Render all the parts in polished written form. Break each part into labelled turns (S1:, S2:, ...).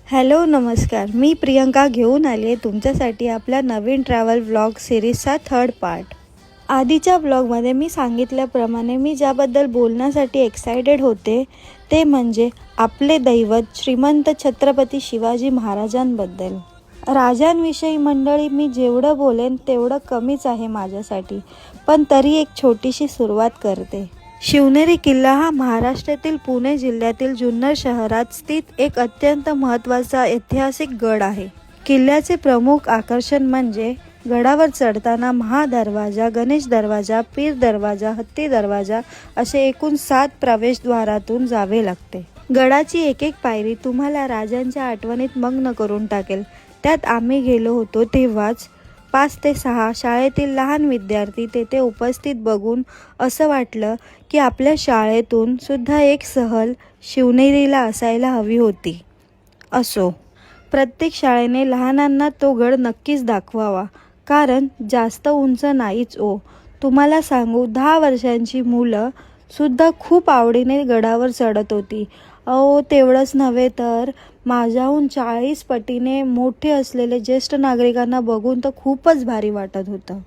S1: Hello नमस्कार, मी प्रियंका घेऊन आली आहे तुमच्यासाठी आपल्या नवीन ट्रॅव्हल व्लॉग सिरीजचा 3rd पार्ट. आधीच्या व्लॉगमध्ये मी सांगितल्याप्रमाणे मी ज्याबद्दल बोलण्यासाठी एक्सायटेड होते ते म्हणजे आपले दैवत श्रीमंत छत्रपती शिवाजी महाराजांबद्दल. राजांविषयी मंडळी मी जेवढं बोलेन तेवढं कमीच आहे माझ्यासाठी, पण तरी एक छोटीशी सुरुवात करते. शिवनेरी किल्ला हा महाराष्ट्रातील पुणे जिल्ह्यातील जुन्नर शहरात स्थित एक अत्यंत महत्त्वाचा ऐतिहासिक गड आहे. किल्ल्याचे प्रमुख आकर्षण म्हणजे गडावर चढताना महादरवाजा, गणेश दरवाजा, पीर दरवाजा, हत्ती दरवाजा असे एकूण 7 प्रवेशद्वारातून जावे लागते. गडाची एक एक पायरी तुम्हाला राजांच्या आठवणीत मग्न करून टाकेल. त्यात आम्ही गेलो होतो तेव्हाच 5 ते 6 शाळेतील लहान विद्यार्थी तेथे उपस्थित बघून असं वाटलं की आपल्या शाळेतून सुद्धा एक सहल शिवनेरीला असायला हवी होती. असो, प्रत्येक शाळेने लहानांना तो गड नक्कीच दाखवावा, कारण जास्त उंच नाहीच ओ. तुम्हाला सांगू, 10 वर्षांची मुलं सुद्धा खूप आवडीने गडावर चढत होती. अहो, तेवढंच नव्हे तर माझ्याहून 40 पटीने मोठे असलेले ज्येष्ठ नागरिकांना बघून तर खूपच भारी वाटत होतं.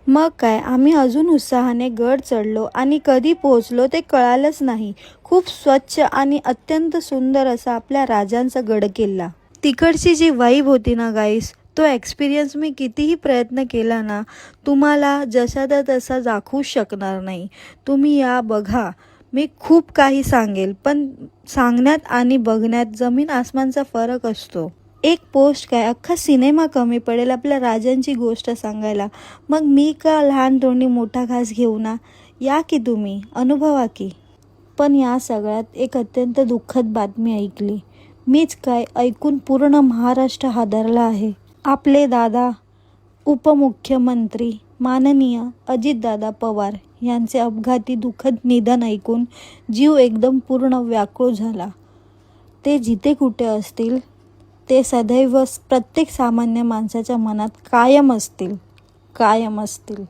S1: मग काय, आम्ही अजून उत्साहाने गड चढलो आणि कधी पोहोचलो ते कळालंच नाही. खूप स्वच्छ आणि अत्यंत सुंदर असा आपल्या राजांचा गडकिल्ला. तिकडची जी वाईब होती ना गाईस, तो एक्सपिरियन्स मी कितीही प्रयत्न केला ना तुम्हाला जशाचा तसा दाखवू शकणार नाही. तुम्ही या बघा. मी खूप काही सांगेल, पण सांगण्यात आणि बघण्यात जमीन आसमानचा फरक असतो. एक पोस्ट काय, अख्खा सिनेमा कमी पडेल आपल्या राजांची गोष्ट सांगायला. मग मी का लहान तोंडी मोठा घास घेऊ ना. या की तुम्ही अनुभवा की. पण या सगळ्यात एक अत्यंत दुःखद बातमी ऐकली. मीच काय, ऐकून पूर्ण महाराष्ट्र हादरला आहे. आपले दादा उपमुख्यमंत्री माननीय अजितदादा पवार यांचे अपघाती दुःखद निधन ऐकून जीव एकदम पूर्ण व्याकुळ झाला. ते जिथे कुठे असतील ते सदैव प्रत्येक सामान्य माणसाच्या मनात कायम असतील.